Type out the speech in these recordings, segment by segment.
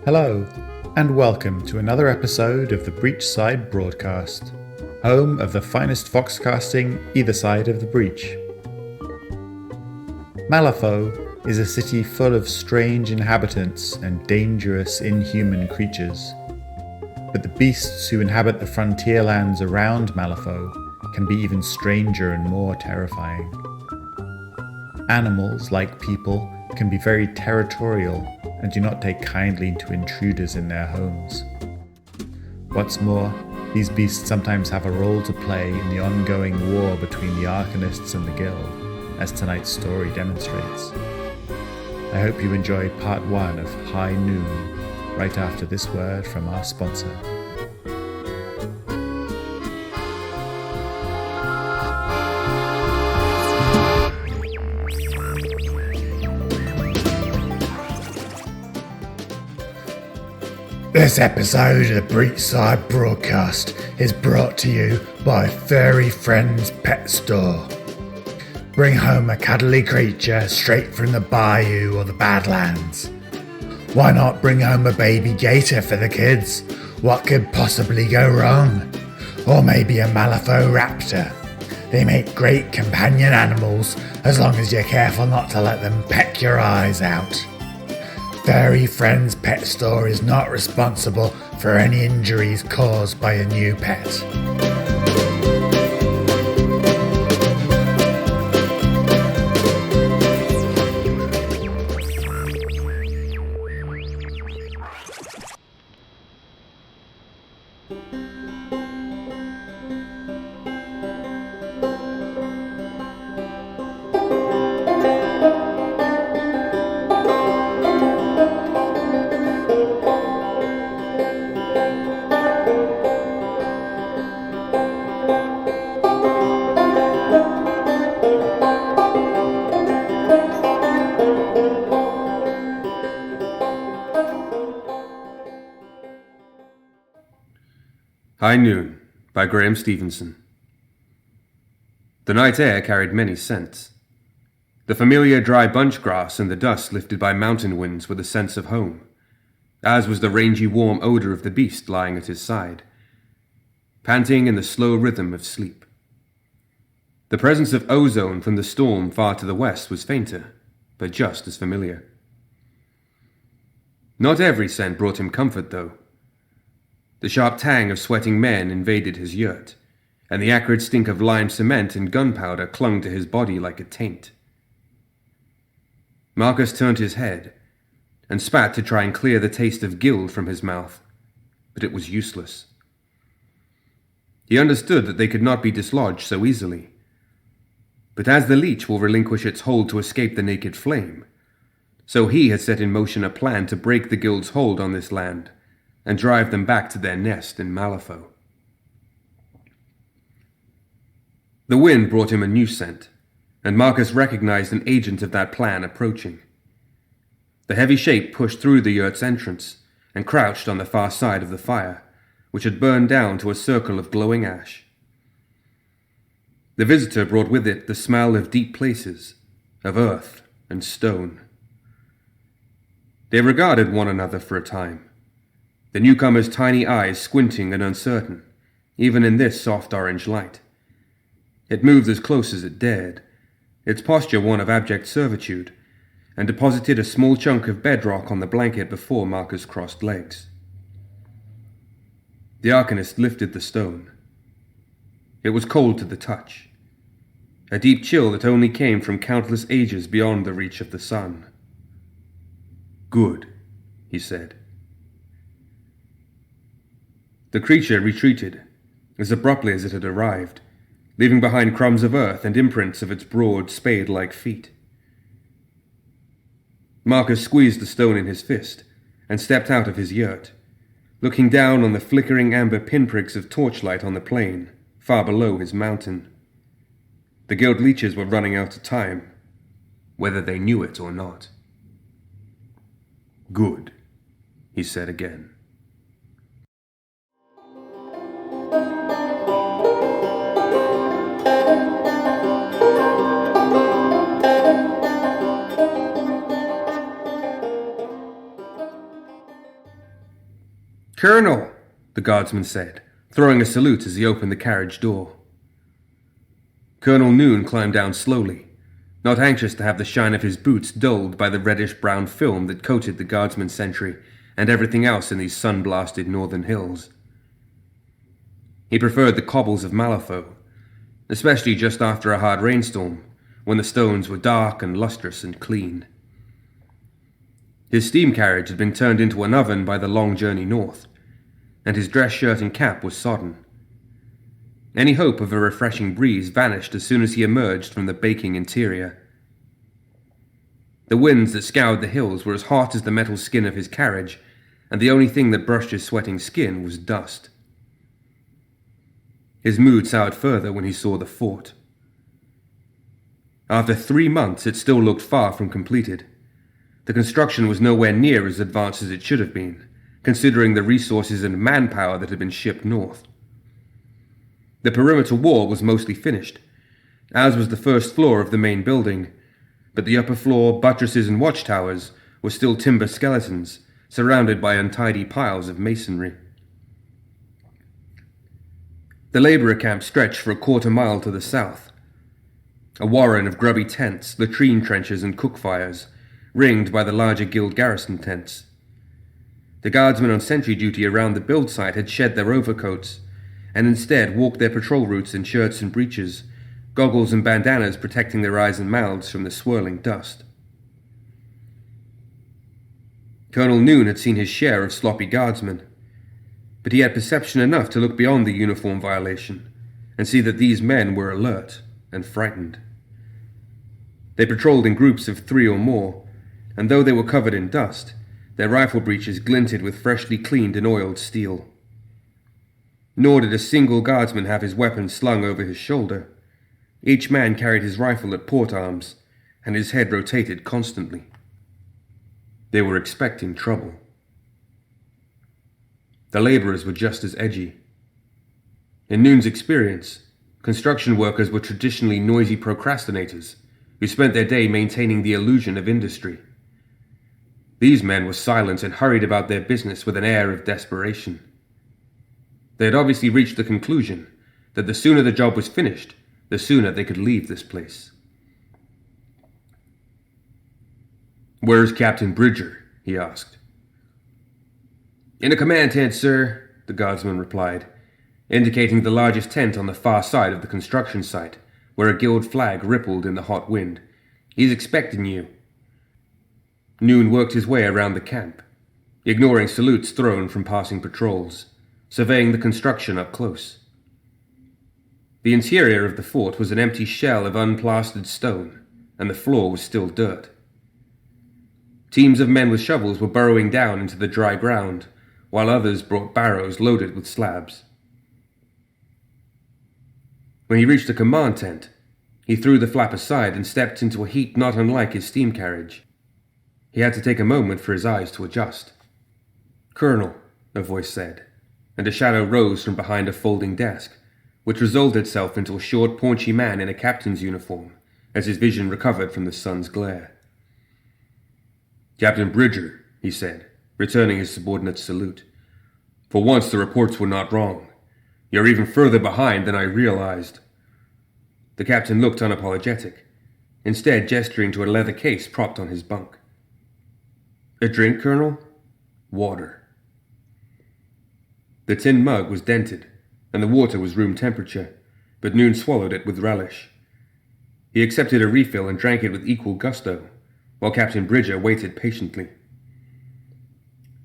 Hello, and welcome to another episode of the Breachside Broadcast, home of the finest foxcasting either side of the breach. Malifaux is a city full of strange inhabitants and dangerous inhuman creatures. But the beasts who inhabit the frontier lands around Malifaux can be even stranger and more terrifying. Animals, like people, can be very territorial and do not take kindly to intruders in their homes. What's more, these beasts sometimes have a role to play in the ongoing war between the Arcanists and the Guild, as tonight's story demonstrates. I hope you enjoy part 1 of High Noone, right after this word from our sponsor. This episode of the Breachside Broadcast is brought to you by Furry Friends Pet Store. Bring home a cuddly creature straight from the bayou or the Badlands. Why not bring home a baby gator for the kids? What could possibly go wrong? Or maybe a Malifaux raptor. They make great companion animals as long as you're careful not to let them peck your eyes out. Furry Friends Pet Store is not responsible for any injuries caused by a new pet. High Noone by Graham Stevenson. The night air carried many scents. The familiar dry bunch grass and the dust lifted by mountain winds were the sense of home, as was the rangy warm odor of the beast lying at his side, panting in the slow rhythm of sleep. The presence of ozone from the storm far to the west was fainter, but just as familiar. Not every scent brought him comfort, though. The sharp tang of sweating men invaded his yurt, and the acrid stink of lime cement and gunpowder clung to his body like a taint. Marcus turned his head and spat to try and clear the taste of guild from his mouth, but it was useless. He understood that they could not be dislodged so easily. But as the leech will relinquish its hold to escape the naked flame, so he had set in motion a plan to break the guild's hold on this land and drive them back to their nest in Malifaux. The wind brought him a new scent, and Marcus recognized an agent of that plan approaching. The heavy shape pushed through the yurt's entrance and crouched on the far side of the fire, which had burned down to a circle of glowing ash. The visitor brought with it the smell of deep places, of earth and stone. They regarded one another for a time, the newcomer's tiny eyes squinting and uncertain, even in this soft orange light. It moved as close as it dared, its posture one of abject servitude, and deposited a small chunk of bedrock on the blanket before Marcus crossed legs. The Arcanist lifted the stone. It was cold to the touch, a deep chill that only came from countless ages beyond the reach of the sun. "Good," he said. The creature retreated, as abruptly as it had arrived, leaving behind crumbs of earth and imprints of its broad, spade-like feet. Marcus squeezed the stone in his fist and stepped out of his yurt, looking down on the flickering amber pinpricks of torchlight on the plain, far below his mountain. The guild leeches were running out of time, whether they knew it or not. "Good," he said again. "Colonel," the guardsman said, throwing a salute as he opened the carriage door. Colonel Noone climbed down slowly, not anxious to have the shine of his boots dulled by the reddish-brown film that coated the guardsman's sentry and everything else in these sun-blasted northern hills. He preferred the cobbles of Malifaux, especially just after a hard rainstorm, when the stones were dark and lustrous and clean. His steam carriage had been turned into an oven by the long journey north, and his dress shirt and cap was sodden. Any hope of a refreshing breeze vanished as soon as he emerged from the baking interior. The winds that scoured the hills were as hot as the metal skin of his carriage, and the only thing that brushed his sweating skin was dust. His mood soured further when he saw the fort. After 3 months, it still looked far from completed. The construction was nowhere near as advanced as it should have been, considering the resources and manpower that had been shipped north. The perimeter wall was mostly finished, as was the first floor of the main building, but the upper floor, buttresses and watchtowers were still timber skeletons, surrounded by untidy piles of masonry. The labourer camp stretched for a quarter mile to the south, a warren of grubby tents, latrine trenches and cook fires, ringed by the larger guild garrison tents. The guardsmen on sentry duty around the build site had shed their overcoats, and instead walked their patrol routes in shirts and breeches, goggles and bandanas protecting their eyes and mouths from the swirling dust. Colonel Noone had seen his share of sloppy guardsmen, but he had perception enough to look beyond the uniform violation and see that these men were alert and frightened. They patrolled in groups of 3 or more, and though they were covered in dust, their rifle breeches glinted with freshly cleaned and oiled steel. Nor did a single guardsman have his weapon slung over his shoulder. Each man carried his rifle at port arms, and his head rotated constantly. They were expecting trouble. The laborers were just as edgy. In Noone's experience, construction workers were traditionally noisy procrastinators who spent their day maintaining the illusion of industry. These men were silent and hurried about their business with an air of desperation. They had obviously reached the conclusion that the sooner the job was finished, the sooner they could leave this place. "Where's Captain Bridger?" he asked. "In a command tent, sir," the guardsman replied, indicating the largest tent on the far side of the construction site, where a guild flag rippled in the hot wind. "He's expecting you." Noone worked his way around the camp, ignoring salutes thrown from passing patrols, surveying the construction up close. The interior of the fort was an empty shell of unplastered stone, and the floor was still dirt. Teams of men with shovels were burrowing down into the dry ground, while others brought barrows loaded with slabs. When he reached the command tent, he threw the flap aside and stepped into a heat not unlike his steam carriage. He had to take a moment for his eyes to adjust. "Colonel," a voice said, and a shadow rose from behind a folding desk, which resolved itself into a short, paunchy man in a captain's uniform, as his vision recovered from the sun's glare. "Captain Bridger," he said, returning his subordinate's salute. "For once the reports were not wrong. You're even further behind than I realized." The captain looked unapologetic, instead gesturing to a leather case propped on his bunk. "A drink, Colonel?" "Water." The tin mug was dented, and the water was room temperature, but Noone swallowed it with relish. He accepted a refill and drank it with equal gusto, while Captain Bridger waited patiently.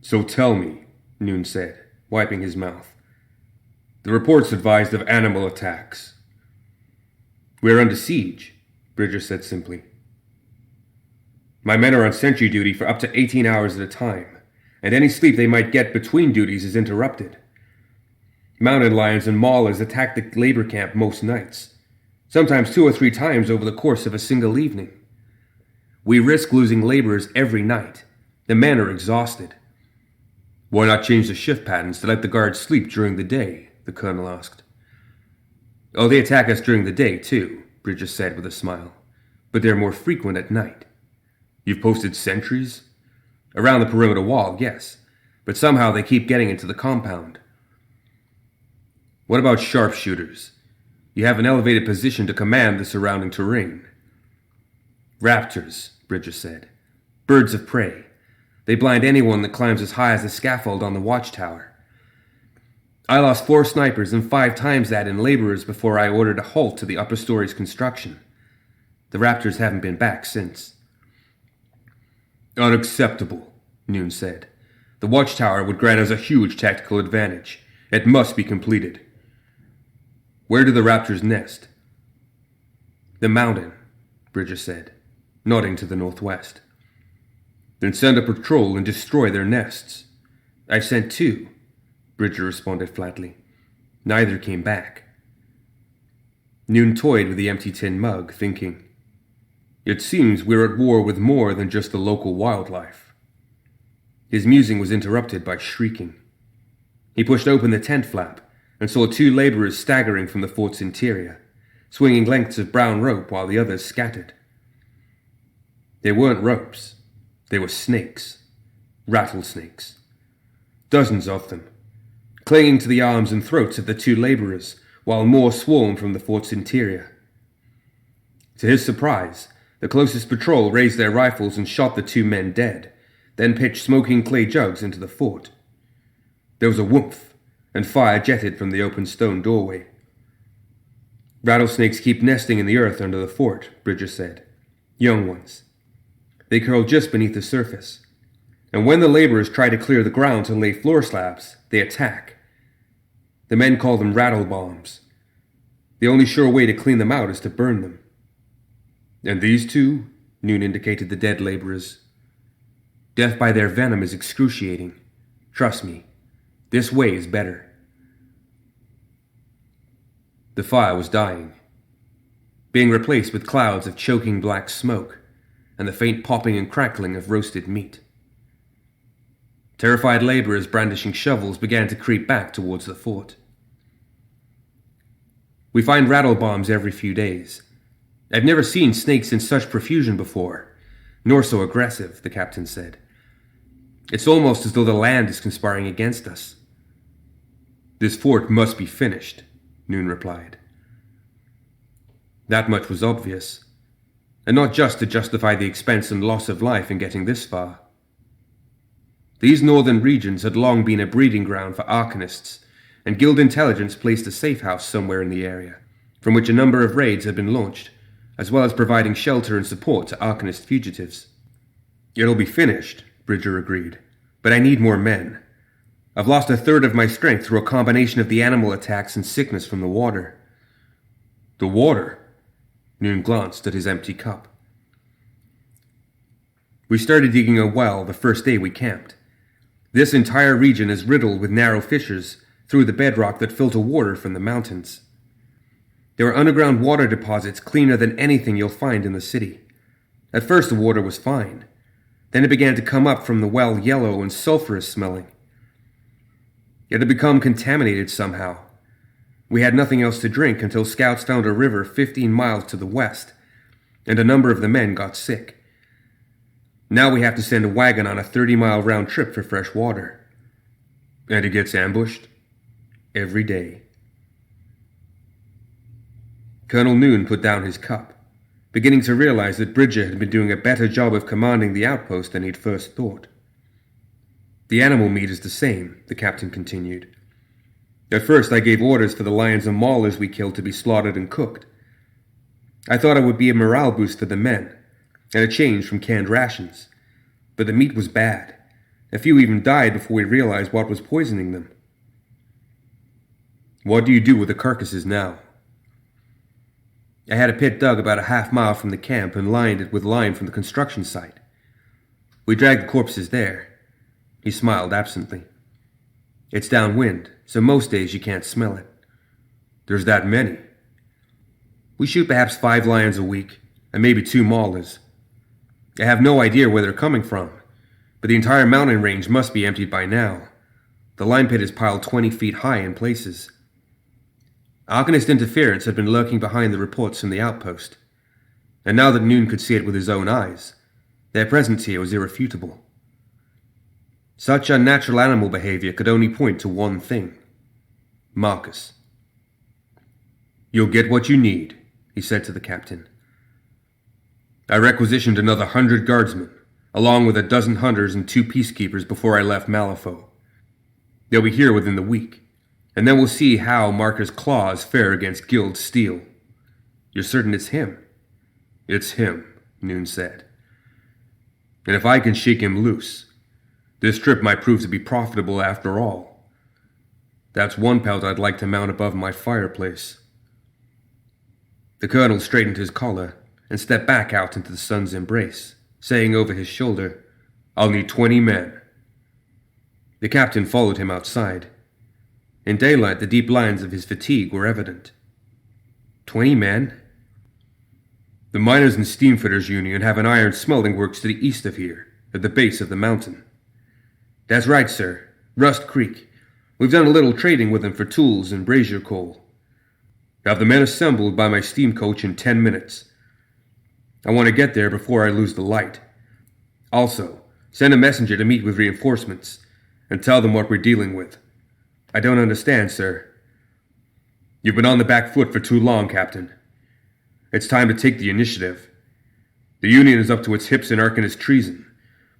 "So tell me," Noone said, wiping his mouth. "The reports advised of animal attacks." "We're under siege," Bridger said simply. "My men are on sentry duty for up to 18 hours at a time, and any sleep they might get between duties is interrupted. Mountain lions and maulers attack the labor camp most nights, sometimes 2 or 3 times over the course of a single evening. We risk losing laborers every night. The men are exhausted." "Why not change the shift patterns to let the guards sleep during the day?" the colonel asked. "Oh, they attack us during the day, too," Bridger said with a smile, "but they're more frequent at night." "You've posted sentries?" "Around the perimeter wall, yes, but somehow they keep getting into the compound. What about sharpshooters? You have an elevated position to command the surrounding terrain. Raptors, Bridger said. Birds of prey. They blind anyone that climbs as high as the scaffold on the watchtower. I lost 4 snipers and 5 times that in laborers before I ordered a halt to the upper story's construction. The Raptors haven't been back since. Unacceptable, Noone said. The watchtower would grant us a huge tactical advantage. It must be completed. Where do the Raptors nest? The mountain, Bridger said, nodding to the northwest. Then send a patrol and destroy their nests. I've sent 2, Bridger responded flatly. Neither came back. Noone toyed with the empty tin mug, thinking, it seems we're at war with more than just the local wildlife. His musing was interrupted by shrieking. He pushed open the tent flap and saw 2 laborers staggering from the fort's interior, swinging lengths of brown rope while the others scattered. They weren't ropes. They were snakes. Rattlesnakes. Dozens of them, clinging to the arms and throats of the 2 laborers, while more swarmed from the fort's interior. To his surprise, the closest patrol raised their rifles and shot the 2 men dead, then pitched smoking clay jugs into the fort. There was a whoomph, and fire jetted from the open stone doorway. Rattlesnakes keep nesting in the earth under the fort, Bridger said. Young ones. They curl just beneath the surface, and when the laborers try to clear the ground to lay floor slabs, they attack. The men call them rattle bombs. The only sure way to clean them out is to burn them. And these 2, Noone indicated the dead laborers. Death by their venom is excruciating. Trust me, this way is better. The fire was dying, being replaced with clouds of choking black smoke and the faint popping and crackling of roasted meat. Terrified laborers brandishing shovels began to creep back towards the fort. We find rattle bombs every few days. I've never seen snakes in such profusion before, nor so aggressive, the captain said. It's almost as though the land is conspiring against us. This fort must be finished, Noone replied. That much was obvious, and not just to justify the expense and loss of life in getting this far. These northern regions had long been a breeding ground for arcanists, and Guild intelligence placed a safe house somewhere in the area, from which a number of raids had been launched, as well as providing shelter and support to arcanist fugitives. It'll be finished, Bridger agreed, but I need more men. I've lost 1/3 of my strength through a combination of the animal attacks and sickness from the water. The water? Noone glanced at his empty cup. We started digging a well the first day we camped. This entire region is riddled with narrow fissures through the bedrock that filter water from the mountains. There are underground water deposits cleaner than anything you'll find in the city. At first the water was fine. Then it began to come up from the well yellow and sulphurous smelling. It had become contaminated somehow. We had nothing else to drink until scouts found a river 15 miles to the west, and a number of the men got sick. Now we have to send a wagon on a 30-mile round trip for fresh water. And it gets ambushed every day. Colonel Noone put down his cup, beginning to realize that Bridger had been doing a better job of commanding the outpost than he'd first thought. The animal meat is the same, the captain continued. At first I gave orders for the lions and maulers we killed to be slaughtered and cooked. I thought it would be a morale boost for the men, and a change from canned rations. But the meat was bad. A few even died before we realized what was poisoning them. What do you do with the carcasses now? I had a pit dug about a half-mile from the camp and lined it with lime from the construction site. We dragged the corpses there. He smiled absently. It's downwind, so most days you can't smell it. There's that many. We shoot perhaps 5 lions a week, and maybe 2 maulers. I have no idea where they're coming from, but the entire mountain range must be emptied by now. The lime pit is piled 20 feet high in places. Arcanist interference had been lurking behind the reports from the outpost, and now that Noone could see it with his own eyes, their presence here was irrefutable. Such unnatural animal behavior could only point to one thing: Marcus. "You'll get what you need," he said to the captain. "I requisitioned another 100 guardsmen, along with a dozen hunters and 2 peacekeepers before I left Malifaux. They'll be here within the week, and then we'll see how Marcus' claws fare against Guild steel." "You're certain it's him?" "It's him," Noone said. "And if I can shake him loose, this trip might prove to be profitable after all. That's one pelt I'd like to mount above my fireplace." The colonel straightened his collar and stepped back out into the sun's embrace, saying over his shoulder, "I'll need 20 men." The captain followed him outside. In daylight, the deep lines of his fatigue were evident. 20 men? "The Miners and Steamfitters Union have an iron smelting works to the east of here, at the base of the mountain." "That's right, sir. Rust Creek. We've done a little trading with them for tools and brazier coal. Have the men assembled by my steam coach in 10 minutes. I want to get there before I lose the light. Also, send a messenger to meet with reinforcements, and tell them what we're dealing with." "I don't understand, sir." "You've been on the back foot for too long, Captain. It's time to take the initiative. The Union is up to its hips in Arcanist treason,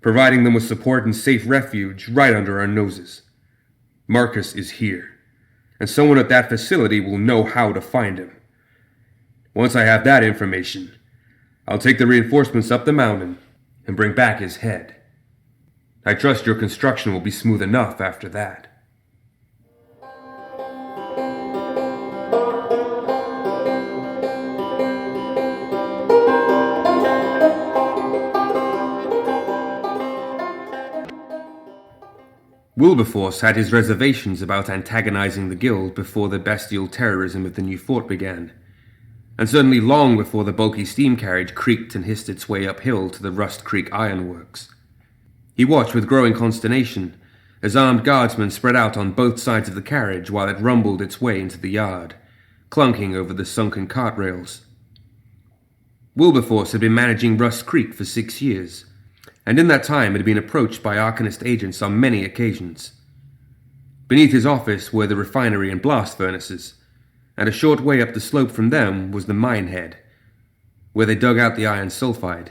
providing them with support and safe refuge right under our noses. Marcus is here, and someone at that facility will know how to find him. Once I have that information, I'll take the reinforcements up the mountain and bring back his head. I trust your construction will be smooth enough after that." Wilberforce had his reservations about antagonizing the Guild before the bestial terrorism of the new fort began, and certainly long before the bulky steam carriage creaked and hissed its way uphill to the Rust Creek ironworks. He watched with growing consternation as armed guardsmen spread out on both sides of the carriage while it rumbled its way into the yard, clunking over the sunken cart rails. Wilberforce had been managing Rust Creek for 6 years, and in that time had been approached by Arcanist agents on many occasions. Beneath his office were the refinery and blast furnaces, and a short way up the slope from them was the mine head, where they dug out the iron sulfide.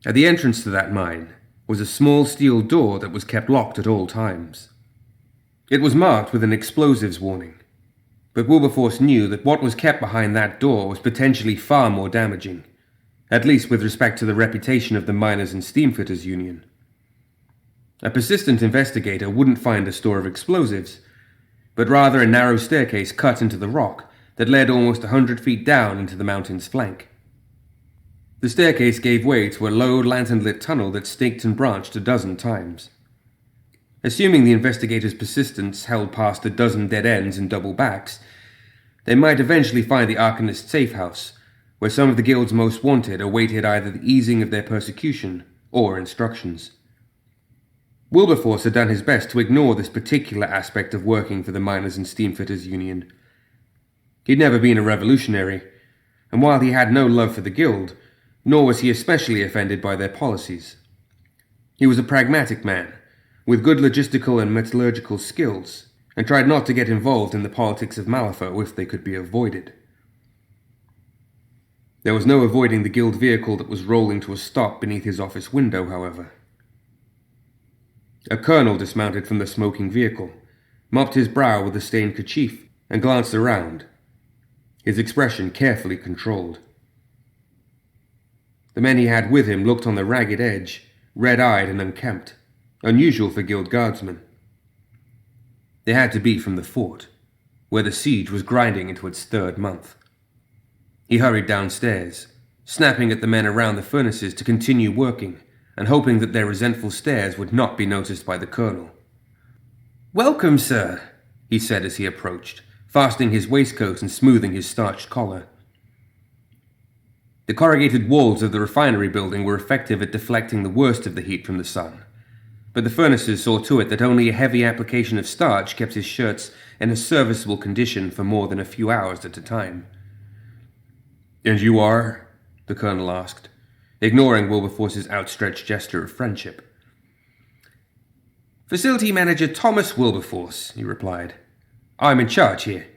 At the entrance to that mine was a small steel door that was kept locked at all times. It was marked with an explosives warning, but Wilberforce knew that what was kept behind that door was potentially far more damaging, at least with respect to the reputation of the Miners and Steamfitters Union. A persistent investigator wouldn't find a store of explosives, but rather a narrow staircase cut into the rock that led almost 100 feet down into the mountain's flank. The staircase gave way to a low, lantern-lit tunnel that staked and branched a dozen times. Assuming the investigators' persistence held past a dozen dead ends and double backs, they might eventually find the Arcanist safe house, where some of the Guild's most wanted awaited either the easing of their persecution or instructions. Wilberforce had done his best to ignore this particular aspect of working for the Miners and Steamfitters Union. He'd never been a revolutionary, and while he had no love for the Guild, nor was he especially offended by their policies. He was a pragmatic man, with good logistical and metallurgical skills, and tried not to get involved in the politics of Malifaux if they could be avoided. There was no avoiding the Guild vehicle that was rolling to a stop beneath his office window, however. A colonel dismounted from the smoking vehicle, mopped his brow with a stained kerchief, and glanced around, his expression carefully controlled. The men he had with him looked on the ragged edge, red-eyed and unkempt, unusual for Guild guardsmen. They had to be from the fort, where the siege was grinding into its 3rd month. He hurried downstairs, snapping at the men around the furnaces to continue working, and hoping that their resentful stares would not be noticed by the colonel. "Welcome, sir," he said as he approached, fastening his waistcoat and smoothing his starched collar. The corrugated walls of the refinery building were effective at deflecting the worst of the heat from the sun, but the furnaces saw to it that only a heavy application of starch kept his shirts in a serviceable condition for more than a few hours at a time. "And you are?" the colonel asked, ignoring Wilberforce's outstretched gesture of friendship. Facility Manager Thomas Wilberforce, he replied. I'm in charge here.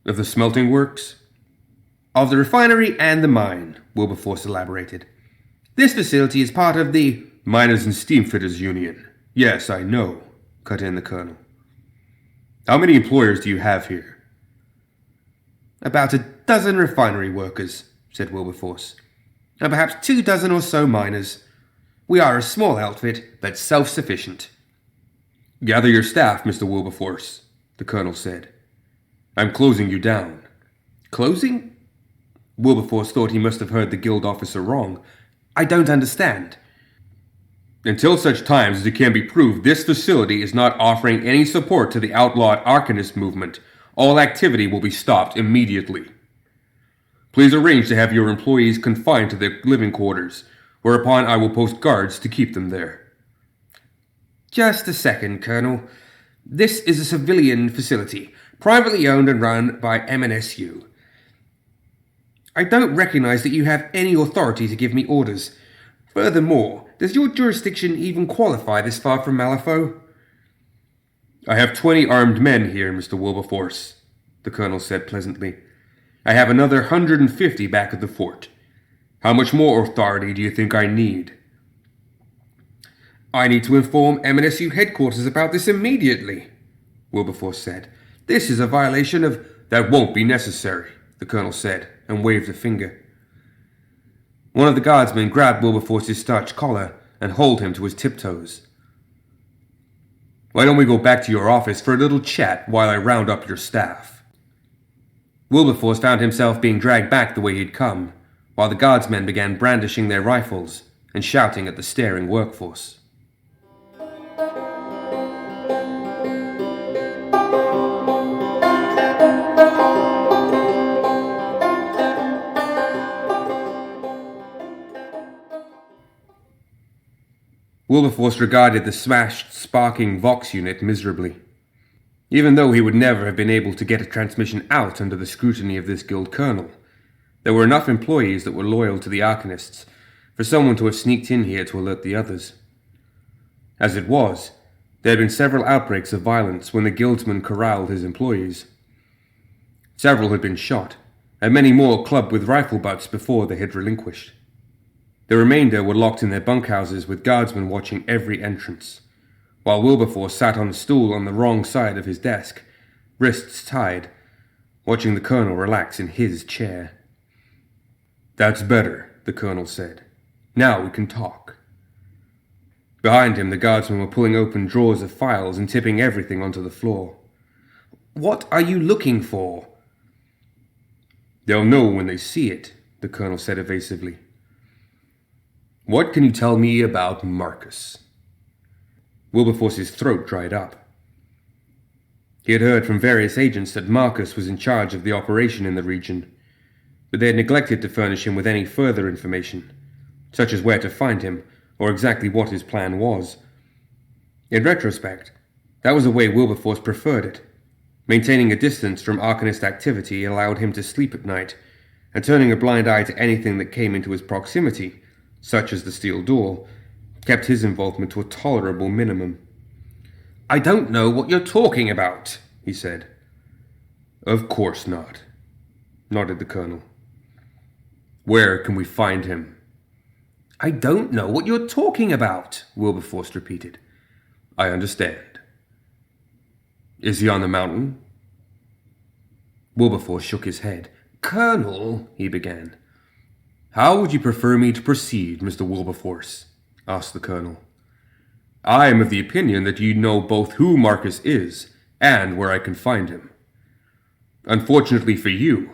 Of the smelting works? Of the refinery and the mine, Wilberforce elaborated. This facility is part of the Miners and Steamfitters Union. Yes, I know, cut in the colonel. How many employers do you have here? About 12 refinery workers, said Wilberforce, and perhaps 24 or so miners. We are a small outfit, but self-sufficient. Gather your staff, Mr. Wilberforce, the colonel said. I'm closing you down. Closing? Wilberforce thought he must have heard the guild officer wrong. I don't understand. Until such times as it can be proved this facility is not offering any support to the outlawed Arcanist movement, all activity will be stopped immediately. Please arrange to have your employees confined to their living quarters, whereupon I will post guards to keep them there. Just a second, Colonel. This is a civilian facility, privately owned and run by M&SU. I don't recognize that you have any authority to give me orders. Furthermore, does your jurisdiction even qualify this far from Malifaux? I have 20 armed men here, Mr. Wilberforce, the colonel said pleasantly. I have another 150 back at the fort. How much more authority do you think I need? I need to inform M&SU headquarters about this immediately, Wilberforce said. This is a violation of... That won't be necessary, the colonel said, and waved a finger. One of the guardsmen grabbed Wilberforce's starched collar and hauled him to his tiptoes. Why don't we go back to your office for a little chat while I round up your staff? Wilberforce found himself being dragged back the way he'd come, while the guardsmen began brandishing their rifles and shouting at the staring workforce. Wilberforce regarded the smashed, sparking Vox unit miserably. Even though he would never have been able to get a transmission out under the scrutiny of this guild colonel, there were enough employees that were loyal to the Arcanists for someone to have sneaked in here to alert the others. As it was, there had been several outbreaks of violence when the guildsman corralled his employees. Several had been shot, and many more clubbed with rifle butts before they had relinquished. The remainder were locked in their bunkhouses with guardsmen watching every entrance, while Wilberforce sat on a stool on the wrong side of his desk, wrists tied, watching the colonel relax in his chair. That's better, the colonel said. Now we can talk. Behind him, the guardsmen were pulling open drawers of files and tipping everything onto the floor. What are you looking for? They'll know when they see it, the colonel said evasively. What can you tell me about Marcus? Wilberforce's throat dried up. He had heard from various agents that Marcus was in charge of the operation in the region, but they had neglected to furnish him with any further information, such as where to find him or exactly what his plan was. In retrospect, that was the way Wilberforce preferred it. Maintaining a distance from Arcanist activity allowed him to sleep at night, and turning a blind eye to anything that came into his proximity, such as the steel door, kept his involvement to a tolerable minimum. I don't know what you're talking about, he said. Of course not, nodded the colonel. Where can we find him? I don't know what you're talking about, Wilberforce repeated. I understand. Is he on the mountain? Wilberforce shook his head. Colonel, he began. How would you prefer me to proceed, Mr. Wilberforce? Asked the colonel. I am of the opinion that you know both who Marcus is and where I can find him. Unfortunately for you,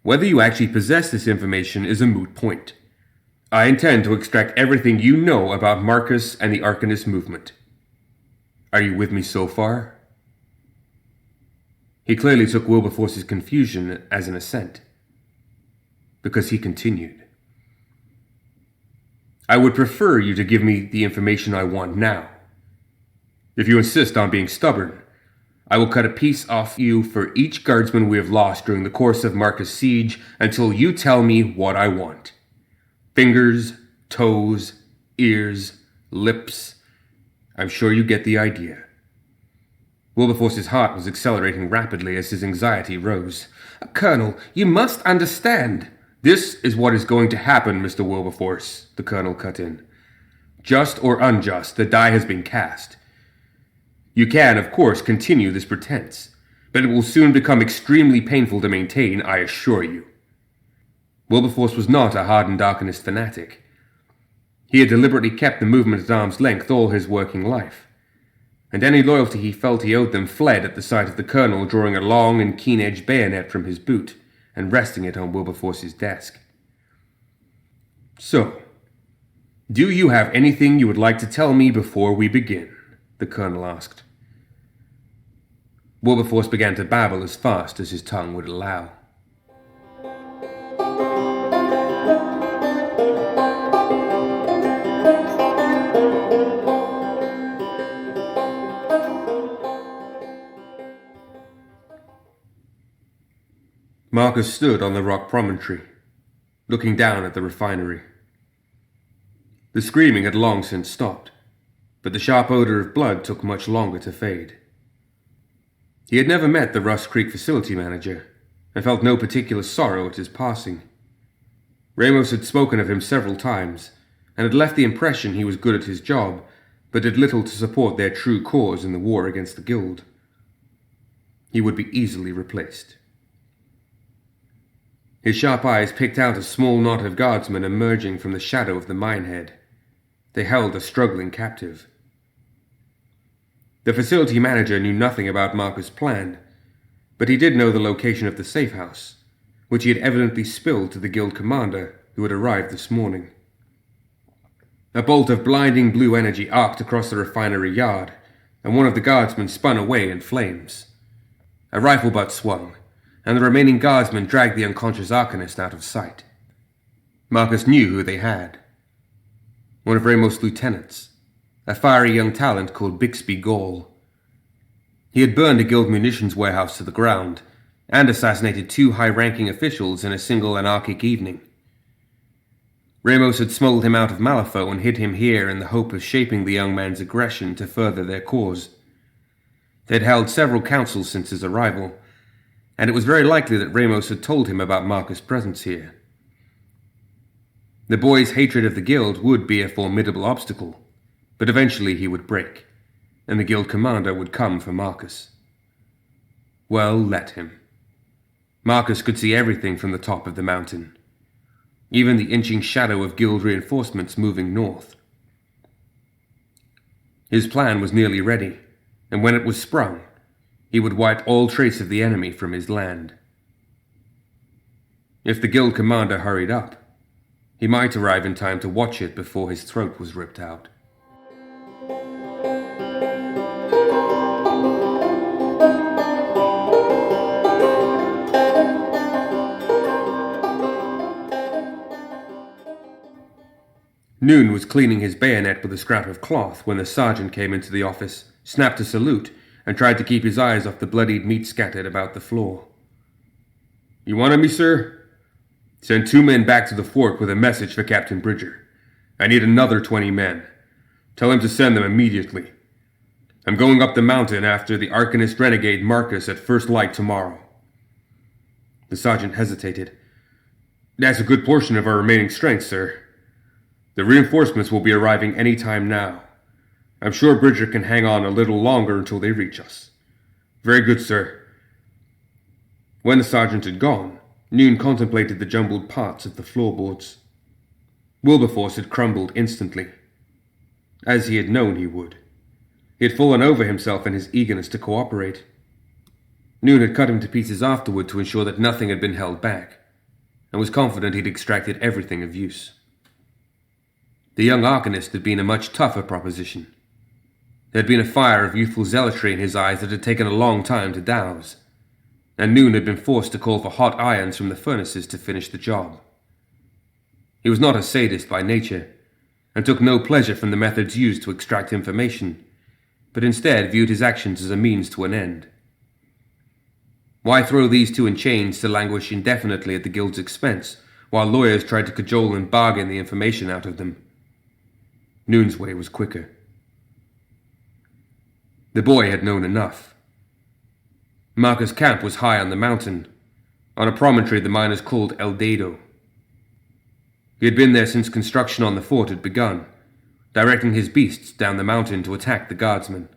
whether you actually possess this information is a moot point. I intend to extract everything you know about Marcus and the Arcanist movement. Are you with me so far? He clearly took Wilberforce's confusion as an assent, because he continued. I would prefer you to give me the information I want now. If you insist on being stubborn, I will cut a piece off you for each guardsman we have lost during the course of Marcus' siege until you tell me what I want. Fingers, toes, ears, lips, I'm sure you get the idea. Wilberforce's heart was accelerating rapidly as his anxiety rose. Colonel, you must understand. This is what is going to happen, Mr. Wilberforce, the colonel cut in. Just or unjust, the die has been cast. You can, of course, continue this pretense, but it will soon become extremely painful to maintain, I assure you. Wilberforce was not a hardened Arcanist fanatic. He had deliberately kept the movement at arm's length all his working life, and any loyalty he felt he owed them fled at the sight of the colonel drawing a long and keen-edged bayonet from his boot and resting it on Wilberforce's desk. So, do you have anything you would like to tell me before we begin? The colonel asked. Wilberforce began to babble as fast as his tongue would allow. Marcus stood on the rock promontory, looking down at the refinery. The screaming had long since stopped, but the sharp odor of blood took much longer to fade. He had never met the Rust Creek facility manager, and felt no particular sorrow at his passing. Ramos had spoken of him several times, and had left the impression he was good at his job, but did little to support their true cause in the war against the Guild. He would be easily replaced. His sharp eyes picked out a small knot of guardsmen emerging from the shadow of the minehead. They held a struggling captive. The facility manager knew nothing about Marcus' plan, but he did know the location of the safe house, which he had evidently spilled to the guild commander who had arrived this morning. A bolt of blinding blue energy arced across the refinery yard, and one of the guardsmen spun away in flames. A rifle butt swung, and the remaining guardsmen dragged the unconscious Arcanist out of sight. Marcus knew who they had. One of Ramos' lieutenants, a fiery young talent called Bixby Gall. He had burned a guild munitions warehouse to the ground, and assassinated 2 high-ranking officials in a single anarchic evening. Ramos had smuggled him out of Malifaux and hid him here in the hope of shaping the young man's aggression to further their cause. They had held several councils since his arrival, and it was very likely that Ramos had told him about Marcus' presence here. The boy's hatred of the guild would be a formidable obstacle, but eventually he would break, and the guild commander would come for Marcus. Well, let him. Marcus could see everything from the top of the mountain, even the inching shadow of guild reinforcements moving north. His plan was nearly ready, and when it was sprung, he would wipe all trace of the enemy from his land. If the guild commander hurried up, he might arrive in time to watch it before his throat was ripped out. Noone was cleaning his bayonet with a scrap of cloth when the sergeant came into the office, snapped a salute, and tried to keep his eyes off the bloodied meat scattered about the floor. "You wanted me, sir? Send 2 men back to the fort with a message for Captain Bridger. I need another 20 men. Tell him to send them immediately. I'm going up the mountain after the Arcanist renegade Marcus at first light tomorrow." The sergeant hesitated. "That's a good portion of our remaining strength, sir. The reinforcements will be arriving any time now. I'm sure Bridger can hang on a little longer until they reach us." "Very good, sir." When the sergeant had gone, Noone contemplated the jumbled parts of the floorboards. Wilberforce had crumbled instantly, as he had known he would. He had fallen over himself in his eagerness to cooperate. Noone had cut him to pieces afterward to ensure that nothing had been held back, and was confident he'd extracted everything of use. The young Arcanist had been a much tougher proposition. There had been a fire of youthful zealotry in his eyes that had taken a long time to douse, and Noone had been forced to call for hot irons from the furnaces to finish the job. He was not a sadist by nature, and took no pleasure from the methods used to extract information, but instead viewed his actions as a means to an end. Why throw these 2 in chains to languish indefinitely at the guild's expense, while lawyers tried to cajole and bargain the information out of them? Noone's way was quicker. The boy had known enough. Marcus' camp was high on the mountain, on a promontory the miners called El Dedo. He had been there since construction on the fort had begun, directing his beasts down the mountain to attack the guardsmen.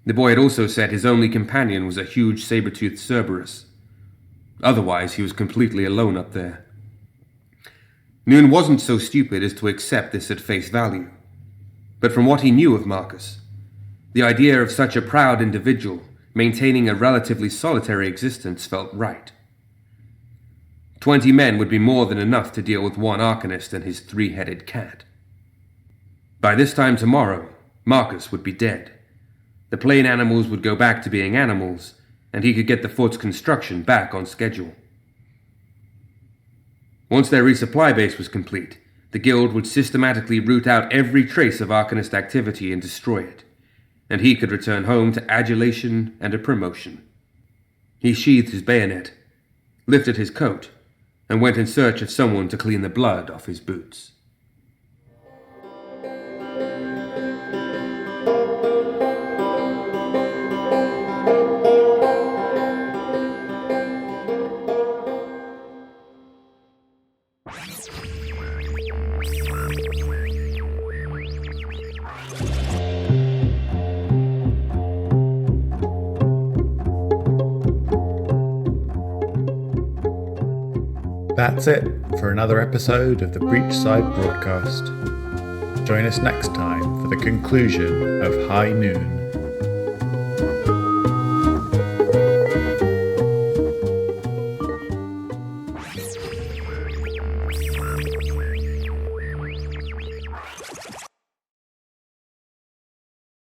The boy had also said his only companion was a huge saber-toothed Cerberus. Otherwise, he was completely alone up there. Noone wasn't so stupid as to accept this at face value, but from what he knew of Marcus, the idea of such a proud individual maintaining a relatively solitary existence felt right. 20 men would be more than enough to deal with one Arcanist and his 3-headed cat. By this time tomorrow, Marcus would be dead. The plain animals would go back to being animals, and he could get the fort's construction back on schedule. Once their resupply base was complete, the guild would systematically root out every trace of Arcanist activity and destroy it, and he could return home to adulation and a promotion. He sheathed his bayonet, lifted his coat, and went in search of someone to clean the blood off his boots. That's it for another episode of the Breachside Broadcast. Join us next time for the conclusion of High Noone.